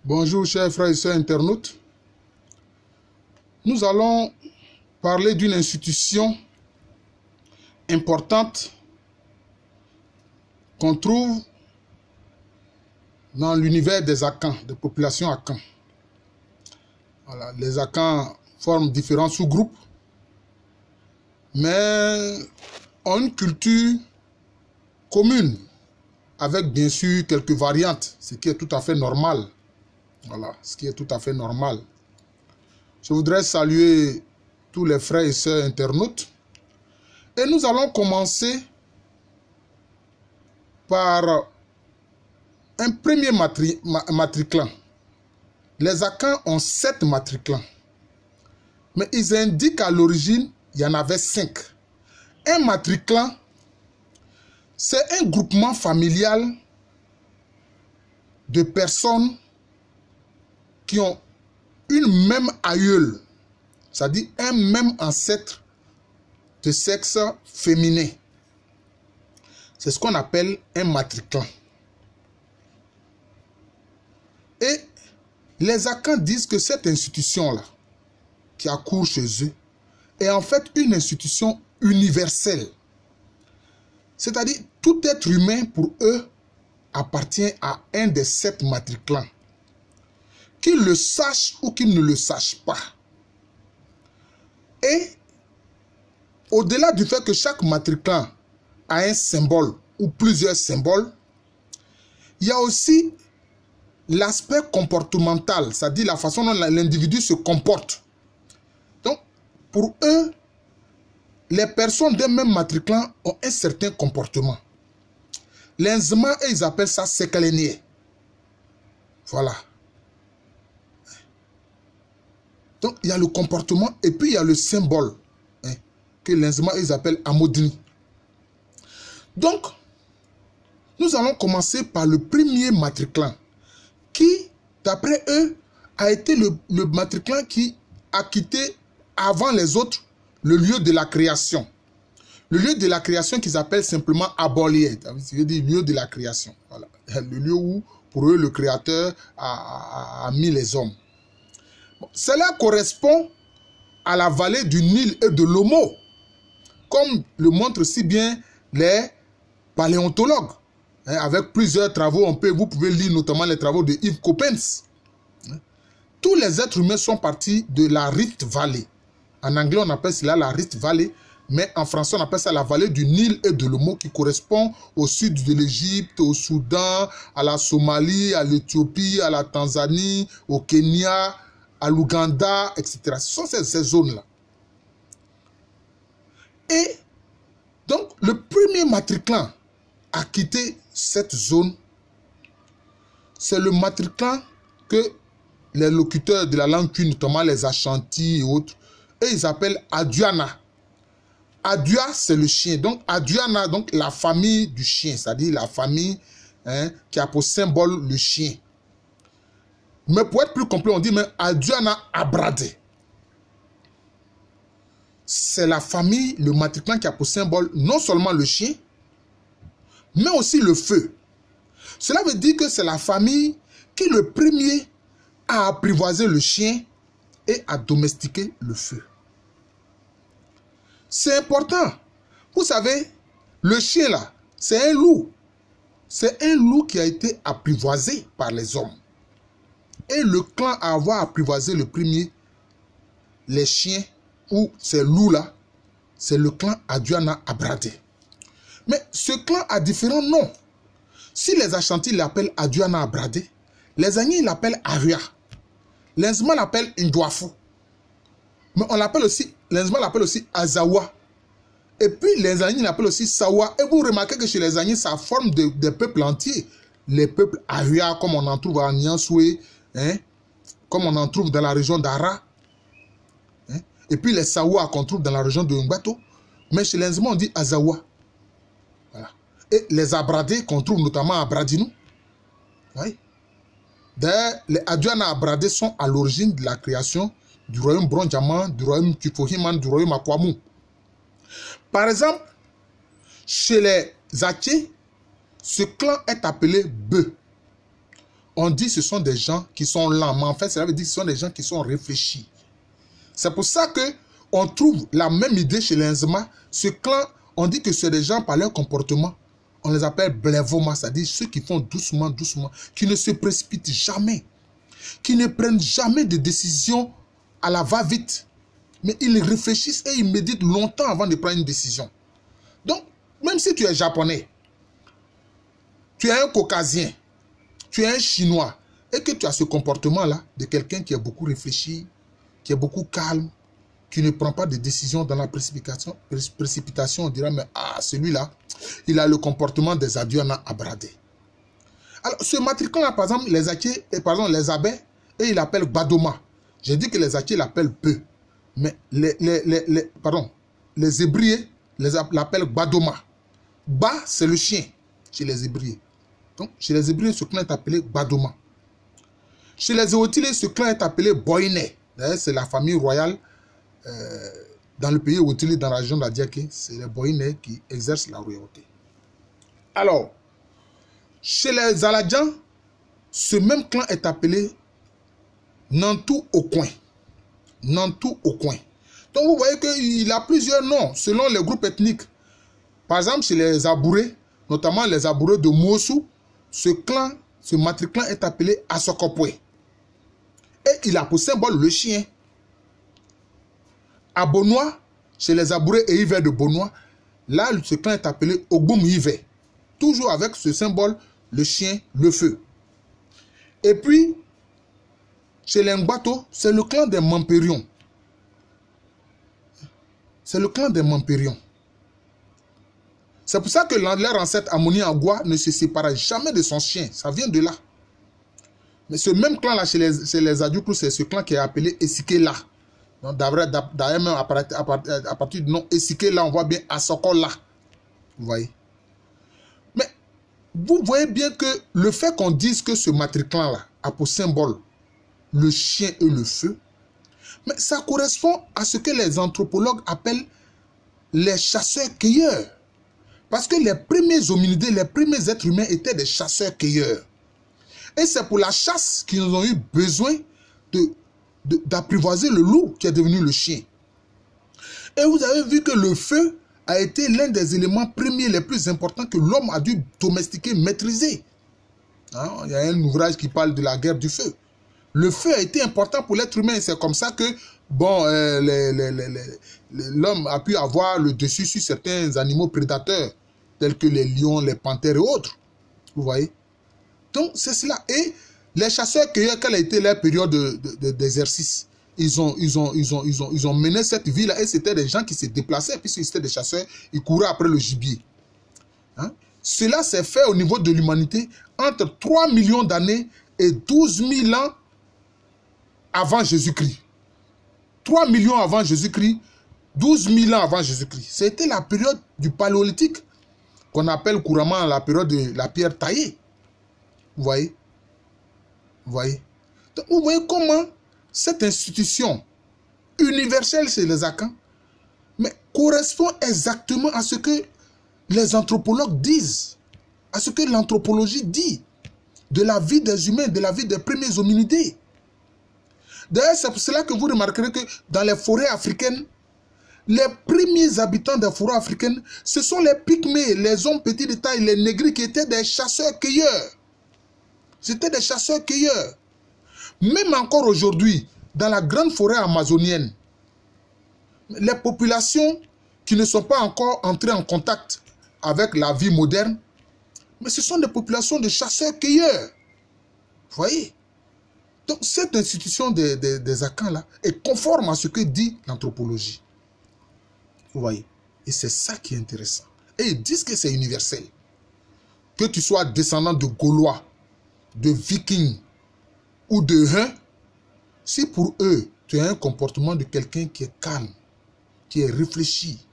Bonjour chers frères et sœurs internautes. Nous allons parler d'une institution importante qu'on trouve dans l'univers des Akans, des populations Akans. Voilà, les Akans forment différents sous-groupes, mais ont une culture commune, avec bien sûr quelques variantes, ce qui est tout à fait normal. Voilà, ce qui est tout à fait normal. Je voudrais saluer tous les frères et sœurs internautes. Et nous allons commencer par un premier matriclan. Les Akans ont 7 matriclans. Mais ils indiquent qu'à l'origine, il y en avait 5. Un matriclan, c'est un groupement familial de personnes qui ont une même aïeule, c'est-à-dire un même ancêtre de sexe féminin. C'est ce qu'on appelle un matriclan. Et les Akans disent que cette institution-là, qui accourt chez eux, est en fait une institution universelle. C'est-à-dire, tout être humain, pour eux, appartient à un des 7 matriclans. Qu'il le sache ou qu'il ne le sache pas. Et au-delà du fait que chaque matriclan a un symbole ou plusieurs symboles, il y a aussi l'aspect comportemental, c'est-à-dire la façon dont l'individu se comporte. Donc, pour eux, les personnes d'un même matriclan ont un certain comportement. L'enzema, ils appellent ça sekalenie. Voilà. Donc, il y a le comportement et puis il y a le symbole que l'enzema, ils appellent amodini. Donc, nous allons commencer par le premier matriclan qui, d'après eux, a été le matriclan qui a quitté avant les autres le lieu de la création. Le lieu de la création qu'ils appellent simplement abolié, c'est-à-dire lieu de la création. Voilà. Le lieu où, pour eux, le Créateur a mis les hommes. Cela correspond à la vallée du Nil et de l'Omo, comme le montrent si bien les paléontologues. Avec plusieurs travaux, vous pouvez lire notamment les travaux de Yves Coppens. Tous les êtres humains sont partis de la Rift Valley. En anglais, on appelle cela la Rift Valley, mais en français, on appelle ça la vallée du Nil et de l'Omo, qui correspond au sud de l'Égypte, au Soudan, à la Somalie, à l'Éthiopie, à la Tanzanie, au Kenya, à l'Ouganda, etc. Ce sont ces zones-là. Et donc, le premier matriclan à quitter cette zone, c'est le matriclan que les locuteurs de la langue Kwi, notamment les Ashanti et autres, et ils appellent Aduana. Adua, c'est le chien. Donc, Aduana, donc la famille du chien, c'est-à-dire la famille qui a pour symbole le chien. Mais pour être plus complet, on dit même Aduana Abradé. C'est la famille, le matriclan qui a pour symbole non seulement le chien, mais aussi le feu. Cela veut dire que c'est la famille qui le premier a apprivoisé le chien et a domestiqué le feu. C'est important. Vous savez, le chien là, c'est un loup. C'est un loup qui a été apprivoisé par les hommes. Et le clan à avoir apprivoisé le premier, les chiens ou ces loups-là, c'est le clan Aduana Abradé. Mais ce clan a différents noms. Si les Ashanti l'appellent Aduana Abradé, les Agnis l'appellent Aria. L'Enzema l'appelle Ndouafou. Mais on l'appelle aussi, l'Enzema l'appelle aussi Azawa. Et puis les Agnis l'appellent aussi Sawa. Et vous remarquez que chez les Agnis, ça forme des peuples entiers. Les peuples Aria, comme on en trouve à Nyansoué, comme on en trouve dans la région d'Ara. Et puis les Sawa qu'on trouve dans la région de Ngbato. Mais chez les Nzema, on dit Azawa. Voilà. Et les Abradés qu'on trouve notamment à Bradinou. Oui. D'ailleurs, les Aduana Abradés sont à l'origine de la création du royaume Brondiaman, du royaume Kifohiman, du royaume Akwamu. Par exemple, chez les Zaché, ce clan est appelé Beu. on dit que ce sont des gens qui sont lents. Mais en fait, cela veut dire que ce sont des gens qui sont réfléchis. C'est pour ça qu'on trouve la même idée chez les Nzema. Ce clan, on dit que c'est des gens par leur comportement. On les appelle blevoma, c'est-à-dire ceux qui font doucement, doucement, qui ne se précipitent jamais, qui ne prennent jamais de décisions à la va-vite. Mais ils réfléchissent et ils méditent longtemps avant de prendre une décision. Donc, même si tu es japonais, tu es un caucasien, tu es un chinois, et que tu as ce comportement-là de quelqu'un qui est beaucoup réfléchi, qui est beaucoup calme, qui ne prend pas de décision dans la précipitation, on dira, mais ah, celui-là, il a le comportement des Adiana à brader. Alors, ce matricule-là, par exemple, les Aké, les Abé, et il appelle Badoma. J'ai dit que les Aké l'appellent peu. Mais les Hébriers l'appellent Badoma. Ba, c'est le chien chez les Hébriers. Donc, chez les Hébriers, ce clan est appelé Badoma. Chez les Éotilés, ce clan est appelé Boine. D'ailleurs, c'est la famille royale dans le pays Éotilé, dans la région d'Adiaké. C'est les Boine qui exercent la royauté. Alors, chez les Aladjans, ce même clan est appelé Nantou au coin. Nantou au coin. Donc vous voyez qu'il a plusieurs noms selon les groupes ethniques. Par exemple, chez les Abourés, notamment les Abourés de Moussou, ce clan, ce matriclan est appelé Asokopwe. Et il a pour symbole le chien. À Bonois, chez les Abourés et Yves de Bonois, là, ce clan est appelé Ogbum Yves. Toujours avec ce symbole, le chien, le feu. Et puis, chez les Ngbato, c'est le clan des Mampérions. C'est le clan des Mampérions. C'est pour ça que leur ancêtre Amoni Agua ne se sépara jamais de son chien. Ça vient de là. Mais ce même clan-là, chez les Adjoukrou, c'est ce clan qui est appelé Esikela. D'ailleurs, même à partir du nom Esikela, on voit bien Asokola. Vous voyez. Mais vous voyez bien que le fait qu'on dise que ce matriclan-là a pour symbole le chien et le feu, mais ça correspond à ce que les anthropologues appellent les chasseurs-cueilleurs. Parce que les premiers hominidés, les premiers êtres humains étaient des chasseurs-cueilleurs. Et c'est pour la chasse qu'ils ont eu besoin d'apprivoiser le loup qui est devenu le chien. Et vous avez vu que le feu a été l'un des éléments premiers les plus importants que l'homme a dû domestiquer, maîtriser. Hein? Il y a un ouvrage qui parle de la guerre du feu. Le feu a été important pour l'être humain. C'est comme ça que bon, l'homme a pu avoir le dessus sur certains animaux prédateurs, tels que les lions, les panthères et autres. Vous voyez? Donc, c'est cela. Et les chasseurs-cueilleurs, quelle a été leur période d'exercice? Ils ont mené cette vie-là et c'était des gens qui se déplaçaient, puisqu'ils étaient des chasseurs, ils couraient après le gibier. Hein? Cela s'est fait au niveau de l'humanité entre 3 millions d'années et 12 000 ans avant Jésus-Christ. 3 millions avant Jésus-Christ, 12 000 ans avant Jésus-Christ. C'était la période du paléolithique, qu'on appelle couramment la période de la pierre taillée. Vous voyez? Vous voyez? Donc, vous voyez comment cette institution universelle chez les Akans, mais correspond exactement à ce que les anthropologues disent, à ce que l'anthropologie dit de la vie des humains, de la vie des premiers hominidés. D'ailleurs, c'est pour cela que vous remarquerez que dans les forêts africaines, les premiers habitants des forêts africaines, ce sont les pygmées, les hommes petits de taille, les négris qui étaient des chasseurs-cueilleurs. C'était des chasseurs-cueilleurs. Même encore aujourd'hui, dans la grande forêt amazonienne, les populations qui ne sont pas encore entrées en contact avec la vie moderne, mais ce sont des populations de chasseurs-cueilleurs. Vous voyez? Donc, cette institution des Akans-là est conforme à ce que dit l'anthropologie. Vous voyez? Et c'est ça qui est intéressant. Et ils disent que c'est universel. Que tu sois descendant de Gaulois, de Vikings ou de Huns, si pour eux, tu as un comportement de quelqu'un qui est calme, qui est réfléchi,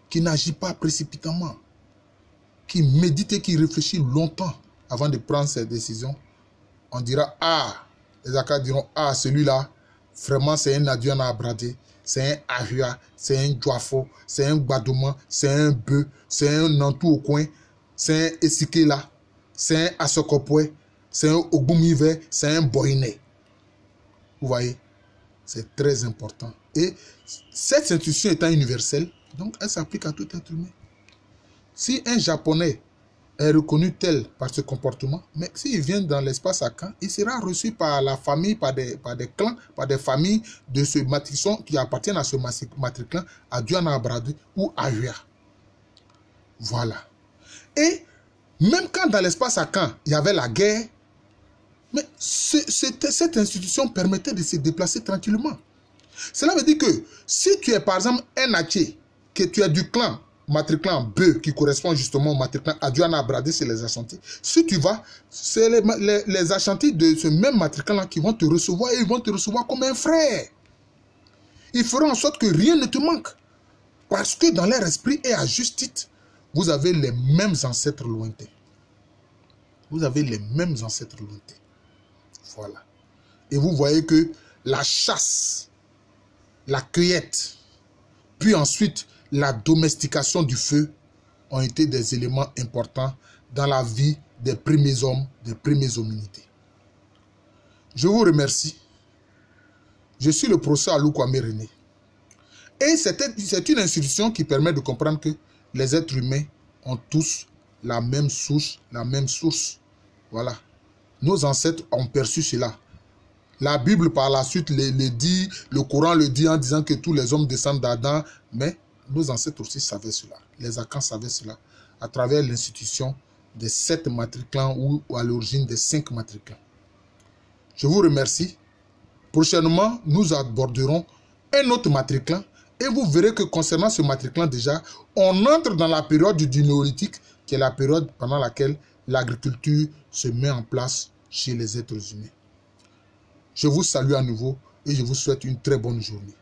qui n'agit pas précipitamment, qui médite et qui réfléchit longtemps avant de prendre ses décisions, on dira, ah, les Akans diront, ah, celui-là, vraiment, c'est un Adiana à brader, c'est un Ahua, c'est un Djouafo, c'est un Gbadoma, c'est un Beu, c'est un Nantou au coin, c'est un Esikela, c'est un Asokopwe, c'est un Ogbumive, c'est un Boiné. Vous voyez, c'est très important. Et cette institution étant universelle, donc elle s'applique à tout être humain. Si un Japonais est reconnu tel par ce comportement, mais s'il vient dans l'espace Akan, il sera reçu par la famille, par des clans, par des familles de ce matricon qui appartiennent à ce matriclan, à Duana Abradu ou à Huya. Voilà. Et même quand dans l'espace Akan, il y avait la guerre, mais cette institution permettait de se déplacer tranquillement. Cela veut dire que si tu es par exemple un Aché, que tu es du clan, matriclan B, qui correspond justement au matriclan Aduana Abradé, c'est les Ashantis. Si tu vas, c'est les Ashantis de ce même matriclan-là qui vont te recevoir et ils vont te recevoir comme un frère. Ils feront en sorte que rien ne te manque. Parce que dans leur esprit et à juste titre, vous avez les mêmes ancêtres lointains. Vous avez les mêmes ancêtres lointains. Voilà. Et vous voyez que la chasse, la cueillette, puis ensuite la domestication du feu ont été des éléments importants dans la vie des premiers hommes, des premiers hominides. Je vous remercie. Je suis le professeur Alou Kwame René. Et c'est une institution qui permet de comprendre que les êtres humains ont tous la même souche, la même source. Voilà. Nos ancêtres ont perçu cela. La Bible par la suite le dit, le Coran le dit en disant que tous les hommes descendent d'Adam, mais nos ancêtres aussi savaient cela. Les Akans savaient cela à travers l'institution des 7 matriclans ou à l'origine des 5 matriclans. Je vous remercie. Prochainement, nous aborderons un autre matriclan et vous verrez que concernant ce matriclan déjà, on entre dans la période du néolithique qui est la période pendant laquelle l'agriculture se met en place chez les êtres humains. Je vous salue à nouveau et je vous souhaite une très bonne journée.